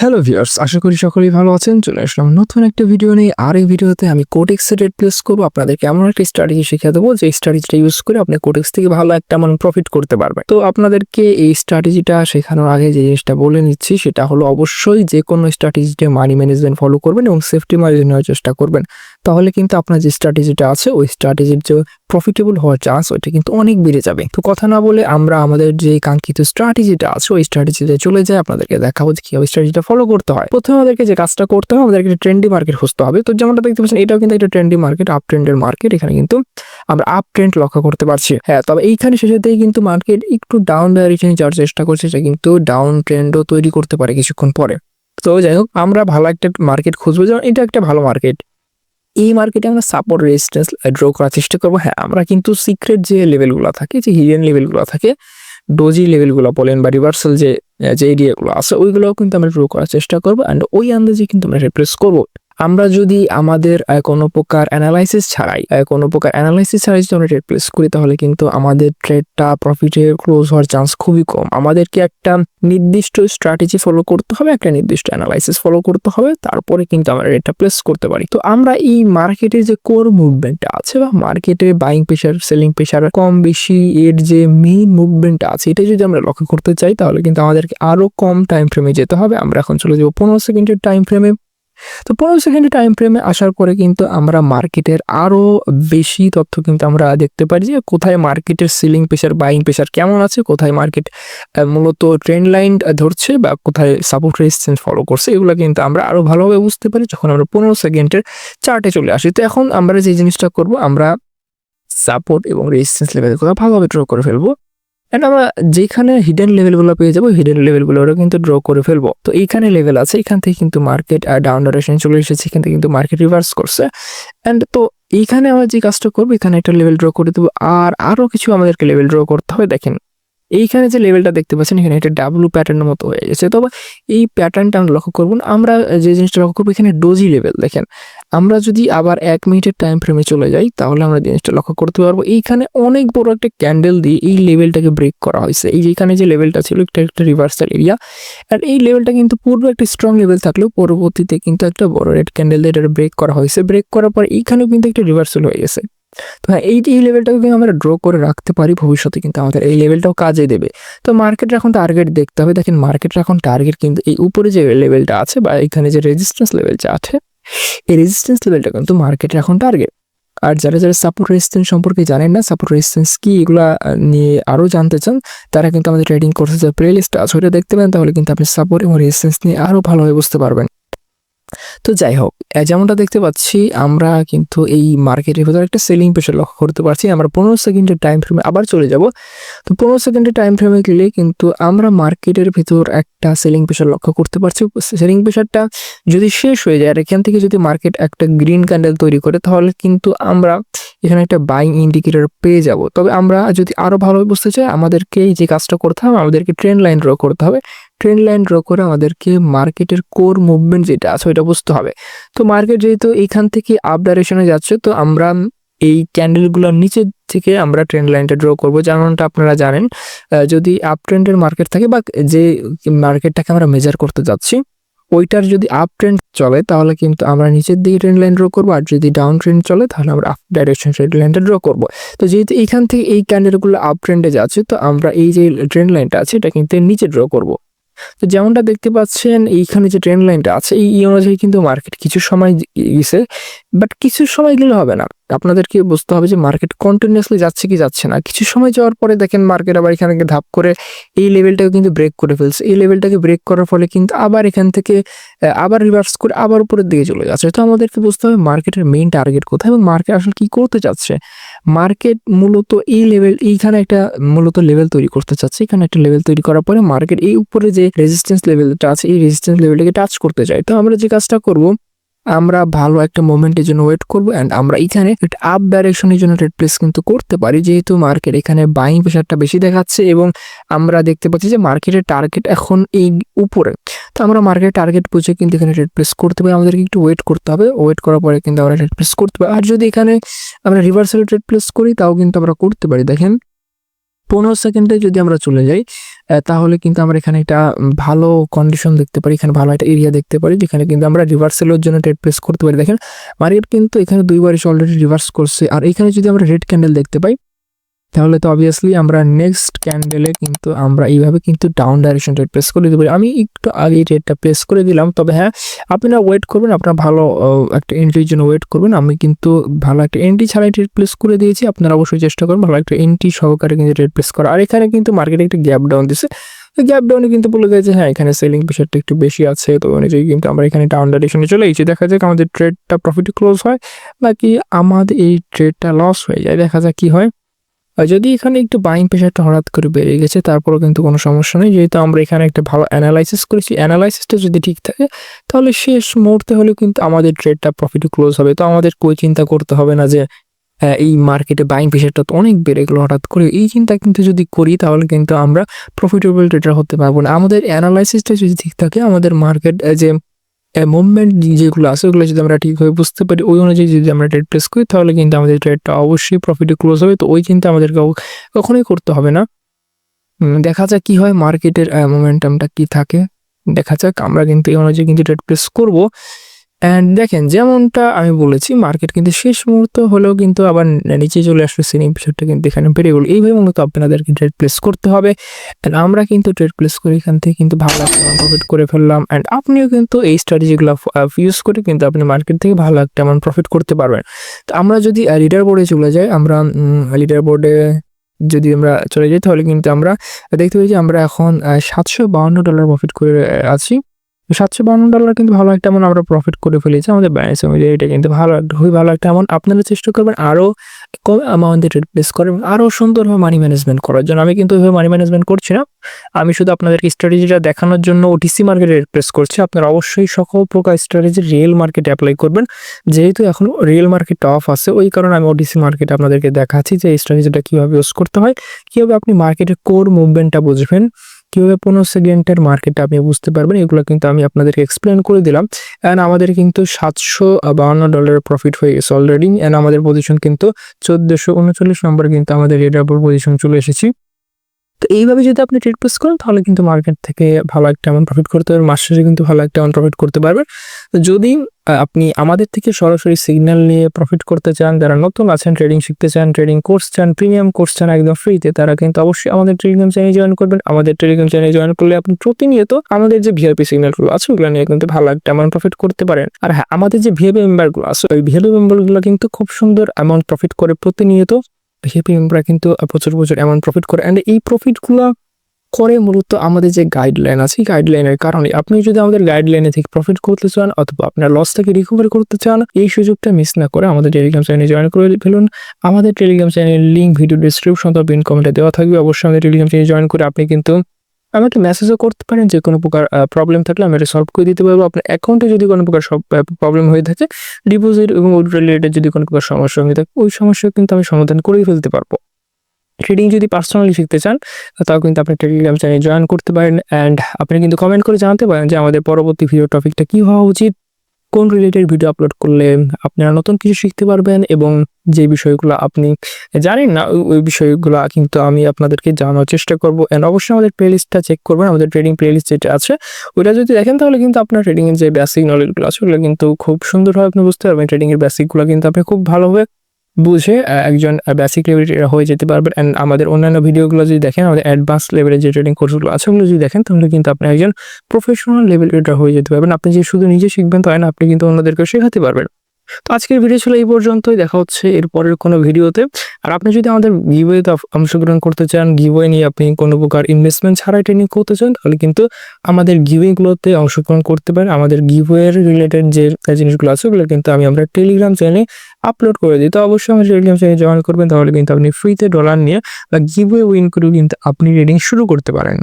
Hello viewers, আশা করি সকলেই ভালো আছেন। চলে আসলাম নতুন একটা ভিডিও নিয়ে। আর এই ভিডিওতে আমি কোডেক্সের রেট প্লেস করবো। আপনাদেরকে এমন একটা স্ট্র্যাটেজি শিখিয়ে দেবো যে স্ট্র্যাটেজিটা ইউজ করে আপনি কোডেক্স থেকে ভালো একটা প্রফিট করতে পারবেন। তো আপনাদেরকে এই স্ট্র্যাটেজিটা শেখানোর আগে যে জিনিসটা বলে নিচ্ছি সেটা হলো অবশ্যই যে কোনো স্ট্র্যাটেজিতে মানি ম্যানেজমেন্ট ফলো করবেন এবং সেফটি মার্জিন নেওয়ার চেষ্টা করবেন। তাহলে কিন্তু আপনার যে স্ট্র্যাটেজিটা আছে ওই স্ট্র্যাটেজির যে প্রফিটেবল হওয়ার চান্স ওইটা কিন্তু অনেক বেড়ে যাবে। তো কথা না বলে আমরা আমাদের যে কাঙ্ক্ষিত স্ট্র্যাটেজিটা আছে ওই স্ট্র্যাটেজিতে চলে যাই। আপনাদেরকে দেখাবো যে কিভাবে স্ট্র্যাটেজিটা ফলো করতে হয়। প্রথমে আমাদেরকে যে কাজটা করতে হবে, আমাদেরকে ট্রেন্ডি মার্কেট খুঁজতে হবে। তো যেমনটা দেখতে পাচ্ছেন এটাও কিন্তু একটা ট্রেন্ডি মার্কেট, আপ ট্রেন্ডের মার্কেট। এখানে কিন্তু আমরা আপ ট্রেন্ড লক্ষ্য করতে পারছি। হ্যাঁ, তবে এইখানে শেষেতেই কিন্তু মার্কেট একটু ডাউন ডাইরেকশনে যাওয়ার চেষ্টা করছে, সেটা কিন্তু ডাউন ট্রেন্ডও তৈরি করতে পারে কিছুক্ষণ পরে। তো যাই হোক, আমরা ভালো একটা মার্কেট খুঁজবো, যেমন এটা একটা ভালো মার্কেট। এই মার্কেটে আমরা সাপোর্ট রেজিস্ট্যান্স ড্র করার চেষ্টা করবো। হ্যাঁ, আমরা কিন্তু সিক্রেট যে লেভেলগুলো থাকে, যে হিডেন লেভেলগুলো থাকে, ডোজি লেভেলগুলো বলেন বা রিভার্সাল যে এরিয়াগুলো আছে ওইগুলোও কিন্তু আমরা ড্র করার চেষ্টা করবো অ্যান্ড ওই আন্দাজে কিন্তু আমরা রিপ্লেস করবো। আমরা যদি আমাদের কোনো প্রকার অ্যানালাইসিস ছাড়াই যদি আমরা ট্রেড প্লেস করি তাহলে কিন্তু আমাদের ট্রেডটা প্রফিটে ক্লোজ হওয়ার চান্স খুবই কম। আমাদেরকে একটা নির্দিষ্ট স্ট্র্যাটেজি ফলো করতে হবে, একটা নির্দিষ্ট অ্যানালাইসিস ফলো করতে হবে, তারপরে কিন্তু আমরা এটা প্লেস করতে পারি। তো আমরা এই মার্কেটের যে কোর মুভমেন্টটা আছে বা মার্কেটের বাইং প্রেশার, সেলিং প্রেশার কম বেশি এর যে মেইন মুভমেন্টটা আছে এটা যদি আমরা লক্ষ্য করতে চাই তাহলে কিন্তু আমাদেরকে আরো কম টাইম ফ্রেমে যেতে হবে। আমরা এখন চলে যাবো 15 সেকেন্ডের টাইম ফ্রেমে। তো 15 সেকেন্ডের টাইম ফ্রেমে আসার পরে কিন্তু আমরা মার্কেটের আরো বেশি তথ্য কিন্তু আমরা দেখতে পারি যে কোথায় মার্কেটের সেলিং প্রেশার, বাইং প্রেশার কেমন আছে, কোথায় মার্কেট মূলত ট্রেন্ড লাইন ধরছে বা কোথায় সাপোর্ট রেজিস্ট্যান্স ফলো করছে, এগুলো কিন্তু আমরা আরো ভালোভাবে বুঝতে পারি যখন আমরা 15 সেকেন্ডের চার্টে চলে আসি। তো এখন আমরা যে জিনিসটা করব, আমরা সাপোর্ট এবং রেজিস্ট্যান্স লেভেল ভালোভাবে ড্র করে ফেলবো। এন্ড আমরা যেখানে হিডেন লেভেলগুলো পেয়ে যাবো, হিডেন লেভেলগুলো কিন্তু ড্র করে ফেলবো। তো এইখানে লেভেল আছে, এখান থেকে কিন্তু মার্কেট ডাউন ডাইরেকশনে চলে এসেছে, এখান থেকে কিন্তু মার্কেট রিভার্স করছে। এন্ড তো এইখানে আমরা যে কাজটা করবো, এখানে একটা লেভেল ড্র করে দেবো আর আরো কিছু আমাদেরকে লেভেল ড্র করতে হবে। দেখেন এইখানে যে লেভেলটা দেখতে পাচ্ছেন এখানে একটা ডাব্লু প্যাটার্নের মতো হয়ে গেছে। তবে এই প্যাটার্নটা আমরা লক্ষ্য করবো না, আমরা যে জিনিসটা লক্ষ্য করবো এখানে ডোজি লেভেল। দেখেন আমরা যদি আবার 1 মিনিটের টাইম ফ্রেমে চলে যাই তাহলে আমরা জিনিসটা লক্ষ্য করতে পারবো এইখানে অনেক বড় একটা ক্যান্ডেল দিয়ে এই লেভেলটাকে ব্রেক করা হয়েছে। এই যেখানে যে লেভেলটা ছিল এটা একটা রিভার্সাল এরিয়া, আর এই লেভেলটা কিন্তু পূর্বে একটা স্ট্রং লেভেল থাকলেও পরবর্তীতে কিন্তু একটা বড় রেড ক্যান্ডেল দিয়ে এটা ব্রেক করা হয়েছে। ব্রেক করার পর এইখানেও কিন্তু একটা রিভার্সাল হয়ে গেছে। তো হ্যাঁ, এই লেভেলটাকে কিন্তু আমরা ড্র করে রাখতে পারি, ভবিষ্যতে কিন্তু আমাদের এই লেভেলটাও কাজে দেবে। তো মার্কেটের এখন টার্গেট দেখতে হবে। দেখেন মার্কেটের এখন টার্গেট কিন্তু এই উপরে যে লেভেলটা আছে বা এখানে যে রেজিস্ট্যান্স লেভেলটা আছে, এই রেজিস্ট্যান্স লেভেলটা কিন্তু মার্কেটের এখন টার্গেট। আর যারা সাপোর্ট রেজিস্ট্যান্স সম্পর্কে জানেন না, সাপোর্ট রেজিস্ট্যান্স কি এগুলা নিয়ে আরও জানতে চান, তারা কিন্তু আমাদের ট্রেডিং কোর্সের যে প্লেলিস্ট আছে ওটা দেখতে পারেন, তাহলে কিন্তু আপনি সাপোর্ট এবং রেজিস্ট্যান্স নিয়ে আরও ভালোভাবে বুঝতে পারবেন। তো যাই হোক, যেমনটা দেখতে পাচ্ছি আমরা কিন্তু এই মার্কেটের ভিতরে একটা সেলিং প্রেশার লক্ষ্য করতে পারছি। আমরা 15 সেকেন্ডের টাইম ফ্রেমে আবার চলে যাব। তো 15 সেকেন্ডের টাইম ফ্রেমে গেলে কিন্তু আমরা মার্কেটের ভিতর একটা সেলিং প্রেশার লক্ষ্য করতে পারছি। সেলিং প্রেশারটা যদি শেষ হয়ে যায় আর এখান থেকে যদি মার্কেট একটা গ্রিন ক্যান্ডেল তৈরি করে তাহলে কিন্তু আমরা এখানে একটা বাইং ইন্ডিকেটর পেয়ে যাব। তবে আমরা যদি আরো ভালোভাবে বুঝতে চাই আমাদেরকে যে কাজটা করতে হবে, আমাদেরকে ট্রেন্ড লাইন ড্র করতে হবে। ট্রেন্ড লাইন ড্র করে আমাদেরকে মার্কেটের কোর মুভমেন্ট যেটা আছে ওইটা বুঝতে হবে। তো মার্কেট যেহেতু এইখান থেকে আপ ডাইরেকশনে যাচ্ছে, তো আমরা এই ক্যান্ডেলগুলোর নিচের থেকে আমরা ট্রেন্ড লাইনটা ড্র করব। যেমনটা আপনারা জানেন, যদি আপ ট্রেন্ডের মার্কেট থাকে বা যে মার্কেটটাকে আমরা মেজার করতে যাচ্ছি ওইটার যদি আপ ট্রেন্ড চলে তাহলে কিন্তু আমরা নিচের দিকে ট্রেন্ড লাইন ড্র করবো, আর যদি ডাউন ট্রেন্ড চলে তাহলে আমরা আপ ডাইরেকশন ট্রেন্ড লাইনটা ড্র করবো। তো যেহেতু এইখান থেকে এই ক্যান্ডেলগুলো আপ ট্রেন্ডে যাচ্ছে, তো আমরা এই যে ট্রেন্ড লাইনটা আছে এটা কিন্তু নিচে ড্র করব। তো যেমনটা দেখতে পাচ্ছেন এইখানে যে ট্রেন্ড লাইনটা আছে এই অনুযায়ী কিন্তু মার্কেট কিছু সময় গেছে, বাট কিছু সময় গেলে হবে না। আপনাদেরকে বুঝতে হবে যে মার্কেট কন্টিনিউয়াসলি যাচ্ছে কি যাচ্ছে না। কিছু সময় যাওয়ার পরে দেখেন মার্কেট আবার এখানে ধাপ করে এই লেভেলটাকে কিন্তু ব্রেক করে ফেলছে। এই লেভেলটাকে ব্রেক করার ফলে কিন্তু আবার এখান থেকে আবার রিভার্স করে আবার উপরের দিকে চলে যাচ্ছে। তো আমাদেরকে বুঝতে হবে মার্কেটের মেইন টার্গেট কোথায় এবং মার্কেট আসলে কি করতে চাচ্ছে। মার্কেট মূলত এই লেভেল, এইখানে একটা মূলত লেভেল তৈরি করতে চাচ্ছে। এখানে একটা লেভেল তৈরি করার পরে মার্কেট এই উপরে যে রেজিস্ট্যান্স লেভেলটা আছে এই রেজিস্ট্যান্স লেভেলটাকে টাচ করতে চাই। তো আমরা যে কাজটা করব, আমরা ভালো একটা মোমেন্টের জন্য ওয়েট করবো অ্যান্ড আমরা এখানে একটা আপ ডাইরেকশনের জন্য ট্রেড প্লেস কিন্তু করতে পারি, যেহেতু মার্কেট এখানে বাইং প্রেশারটা বেশি দেখাচ্ছে এবং আমরা দেখতে পাচ্ছি যে মার্কেটের টার্গেট এখন এই উপরে। তো আমরা মার্কেটের টার্গেট বুঝে কিন্তু এখানে ট্রেড প্লেস করতে পারি। আমাদেরকে একটু ওয়েট করতে হবে, ওয়েট করার পরে কিন্তু আমরা ট্রেড প্লেস করতে পারি। আর যদি এখানে আমরা রিভার্সাল ট্রেড প্লেস করি তাও কিন্তু আমরা করতে পারি। দেখেন 15 সেকেন্ডে যদি আমরা চলে যাই তাহলে কিন্তু আমরা এখানে একটা ভালো কন্ডিশন দেখতে পারি, এখানে ভালো একটা এরিয়া দেখতে পারি যেখানে কিন্তু আমরা রিভার্সালের জন্য ট্রেড প্লেস করতে পারি। দেখেন মার্কেট কিন্তু এখানে 2 বার অলরেডি রিভার্স করছে, আর এখানে যদি আমরা রেড ক্যান্ডেল দেখতে পাই তাহলে তো অবভিয়াসলি আমরা নেক্সট ক্যান্ডেলে কিন্তু আমরা এইভাবে কিন্তু ডাউন ডাইরেকশন ট্রেড প্লেস করে দিতে পারি। আমি একটু আগে ট্রেডটা প্লেস করে দিলাম, তবে হ্যাঁ আপনারা ওয়েট করবেন, আপনারা ভালো একটা এন্ট্রির জন্য ওয়েট করবেন। আমি কিন্তু ভালো একটা এন্ট্রি ছাড়াই ট্রেড প্লেস করে দিয়েছি, আপনারা অবশ্যই চেষ্টা করবেন ভালো একটা এন্ট্রি সহকারে কিন্তু ট্রেড প্লেস করা। আর এখানে কিন্তু মার্কেটে একটা গ্যাপ ডাউন দিছে, গ্যাপ ডাউনে কিন্তু বলে যায় যে হ্যাঁ এখানে সেলিং প্রেশারটা একটু বেশি আছে, তো অনুযায়ী কিন্তু আমরা এখানে ডাউন ডাইরেকশনে চলে এসেছি। দেখা যাক আমাদের ট্রেডটা প্রফিটে ক্লোজ হয় নাকি আমাদের এই ট্রেডটা লস হয়ে যায়, দেখা যাক কি হয়। যদি এখানে একটু বাইং প্রেশারটা হঠাৎ করে বেড়ে গেছে তারপরেও কিন্তু কোনো সমস্যা নেই, যেহেতু আমরা এখানে একটা ভালো অ্যানালাইসিস করেছি। অ্যানালাইসিসটা যদি ঠিক থাকে তাহলে শেষ মুহূর্তে হলেও কিন্তু আমাদের ট্রেডটা প্রফিটে ক্লোজ হবে। তো আমাদের કોઈ চিন্তা করতে হবে না যে এই মার্কেটে বাইং প্রেশারটা তো অনেক বেড়ে গেলো হঠাৎ করে, এই চিন্তা কিন্তু যদি করি তাহলে কিন্তু আমরা প্রফিটেবল ট্রেডার হতে পারবো না। আমাদের অ্যানালাইসিসটা যদি ঠিক থাকে, আমাদের মার্কেট যে মুভমেন্ট যেগুলো আছে ওগুলো যদি আমরা ঠিকভাবে বুঝতে পারি, ওই অনুযায়ী যদি আমরা ট্রেড প্লেস করি তাহলে কিন্তু আমাদের ট্রেডটা অবশ্যই প্রফিটে ক্লোজ হবে। তো ওই চিন্তা আমাদেরকে কখনোই করতে হবে না। দেখা যাক কি হয়, মার্কেটের মোমেন্টামটা কি থাকে দেখা যাক। আমরা কিন্তু এই অনুযায়ী কিন্তু ট্রেড প্লেস করবো। অ্যান্ড দেখেন যেমনটা আমি বলেছি মার্কেট কিন্তু শেষ মুহূর্ত হলেও কিন্তু আবার নিচে চলে আসলে সেলিং প্রেশারটা কিন্তু এখানে বেড়ে গেল। এইভাবে মূলত আপনাদেরকে ট্রেড প্লেস করতে হবে। অ্যান্ড আমরা কিন্তু ট্রেড প্লেস করে এখান থেকে কিন্তু ভালো একটা প্রফিট করে ফেললাম। অ্যান্ড আপনিও কিন্তু এই স্ট্র্যাটেজিগুলো ইউজ করে কিন্তু আপনি মার্কেট থেকে ভালো একটা অ্যামাউন্ট প্রফিট করতে পারবেন। তো আমরা যদি লিডার বোর্ডে চলে যাই, আমরা লিডার বোর্ডে যদি আমরা চলে যাই তাহলে কিন্তু আমরা দেখতে পাই যে আমরা এখন $752 প্রফিট করে আছি। $752 কিন্তু ভালো একটা অ্যামাউন্ট আমরা প্রফিট করে ফেলেছি আমাদের ব্যালেন্স অনুযায়ী, এটা কিন্তু খুবই ভালো একটা অ্যামাউন্ট। আপনারা চেষ্টা করবেন আরও কম অ্যামাউন্টে ট্রেড প্লেস করেন, আরও সুন্দরভাবে মানি ম্যানেজমেন্ট করার জন্য। আমি কিন্তু ওইভাবে মানি ম্যানেজমেন্ট করছি না, আমি শুধু আপনাদেরকে স্ট্র্যাটেজিটা দেখানোর জন্য ওটিসি মার্কেটে ট্রেড প্লেস করছি। আপনারা অবশ্যই সকল প্রকার স্ট্র্যাটেজি রিয়েল মার্কেটে অ্যাপ্লাই করবেন, যেহেতু এখন রিয়েল মার্কেটটা অফ আছে ওই কারণে আমি ওটিসি মার্কেটে আপনাদেরকে দেখাচ্ছি যে এই স্ট্র্যাটেজিটা কীভাবে ইউজ করতে হয়, কীভাবে আপনি মার্কেটের কোর মুভমেন্টটা বুঝবেন, কীভাবে 15 সেকেন্ডের মার্কেটটা আপনি বুঝতে পারবেন, এগুলো কিন্তু আমি আপনাদেরকে এক্সপ্লেন করে দিলাম। অ্যান্ড আমাদের কিন্তু $752 প্রফিট হয়ে গেছে অলরেডি। অ্যান্ড আমাদের পজিশন কিন্তু 1439 নম্বরে কিন্তু আমাদের রেডার পজিশন চলে এসেছি। তো এইভাবে যদি আপনি ট্রেড প্লেস করেন তাহলে কিন্তু মার্কেট থেকে ভালো একটা অ্যামাউন্ট প্রফিট করতে পারবেন, মাস শেষে কিন্তু ভালো একটা অ্যামাউন্ট প্রফিট করতে পারবেন। যদি আপনি আমাদের থেকে সরাসরি সিগন্যাল নিয়ে প্রফিট করতে চান, যারা নতুন আছেন, ট্রেডিং শিখতে চান, ট্রেডিং কোর্স চান, প্রিমিয়াম কোর্স চান একদম ফ্রিতে, তারা কিন্তু অবশ্যই আমাদের টেলিগ্রাম চ্যানেল জয়েন করবেন। আমাদের টেলিগ্রাম চ্যানেল জয়েন করলে আপনি প্রতিনিয়ত আমাদের যে ভিআইপি সিগন্যালগুলো আছে ওগুলো নিয়ে কিন্তু ভালো একটা অ্যামাউন্ট প্রফিট করতে পারেন। আর হ্যাঁ, আমাদের যে ভিআইপি মেম্বারগুলো আছে ওই ভিআইপি মেম্বারগুলো কিন্তু খুব সুন্দর অ্যামাউন্ট প্রফিট করে প্রতিনিয়ত। ভিআইপি মেম্বাররা কিন্তু প্রচুর অ্যামাউন্ট প্রফিট করে। অ্যান্ড এই প্রফিটগুলো করে মূলত আমাদের যে গাইডলাইন আছে, গাইডলাইনের কারণে আপনি যদি আমাদের গাইডলাইনে থেকে প্রফিট করতে চান অথবা আপনার লস থেকে রিকভারি করতে চান, এই সুযোগটা মিস না করে আমাদের টেলিগ্রাম চ্যানেলে জয়েন করে ফেলুন। আমাদের টেলিগ্রাম চ্যানেলের লিঙ্ক ভিডিও ডিসক্রিপশন অথবা পিন কমেন্টে দেওয়া থাকবে। অবশ্যই আমাদের টেলিগ্রাম চ্যানেলে জয়েন করে আপনি কিন্তু আমাকে মেসেজও করতে পারেন, যে কোনো প্রকার প্রবলেম থাকলে আমি এটা সলভ করে দিতে পারবো। আপনার অ্যাকাউন্টে যদি কোনো প্রকার প্রবলেম হয়ে থাকে, ডিপোজিট এবং উইথড্রল রিলেটেড যদি কোনো প্রকার সমস্যা হয়ে থাকে, ওই সমস্যা কিন্তু আমি সমাধান করেই ফেলতে পারবো। ট্রেডিং যদি পার্সোনালি শিখতে চান তাও কিন্তু আপনি টেলিগ্রাম চ্যানেলে জয়েন করতে পারেন। অ্যান্ড আপনি কিন্তু কমেন্ট করে জানাতে পারেন যে আমাদের পরবর্তী ভিডিও টপিকটা কী হওয়া উচিত, কোন রিলেটেড ভিডিও আপলোড করলে আপনারা নতুন কিছু শিখতে পারবেন, এবং যে বিষয়গুলো আপনি জানেন না ওই বিষয়গুলো কিন্তু আমি আপনাদেরকে জানানোর চেষ্টা করবো। অ্যান্ড অবশ্যই আমাদের প্লেলিস্টটা চেক করবেন, আমাদের ট্রেডিং প্লেলিস্ট যেটা আছে ওইটা যদি দেখেন তাহলে কিন্তু আপনার ট্রেডিংয়ের যে বেসিক নলেজগুলো আছে ওগুলো কিন্তু খুব সুন্দরভাবে আপনি বুঝতে পারবেন। ট্রেডিংয়ের বেসিকগুলো কিন্তু আপনি খুব ভালোভাবে বুঝে একজন বেসিক লেভেলের হয়ে যেতে পারবেন। অ্যান্ড আমাদের অন্যান্য ভিডিওগুলো যদি দেখেন, আমাদের অ্যাডভান্স লেভেলের যে ট্রেডিং কোর্সগুলো আছে ওগুলো যদি দেখেন তাহলে কিন্তু আপনি একজন প্রফেশনাল লেভেল ট্রেডার হয়ে যেতে পারবেন। আপনি যে শুধু নিজে শিখবেন তাই না, আপনি কিন্তু অন্যদেরকে শেখাতে পারবেন। তো আজকের ভিডিও ছিল এই পর্যন্তই, দেখা হচ্ছে এর পরের কোনো ভিডিওতে। আর আপনি যদি আমাদের গিভওয়েতে অংশগ্রহণ করতে চান, গিভওয়ে নিয়ে আপনি কোনো প্রকার ইনভেস্টমেন্ট ছাড়াই ট্রেনিং করতে চান, তাহলে কিন্তু আমাদের গিভওয়েগুলোতে অংশগ্রহণ করতে পারেন। আমাদের গিভওয়ের রিলেটেড যে জিনিসগুলো আছে ওগুলো কিন্তু আমরা টেলিগ্রাম চ্যানেলে আপলোড করে দিই। তো অবশ্যই আমাদের টেলিগ্রাম চ্যানেলে জয়েন করবেন, তাহলে কিন্তু আপনি ফ্রিতে ডলার নিয়ে বা গিভওয়ে উইন করেও কিন্তু আপনি ট্রেডিং শুরু করতে পারেন।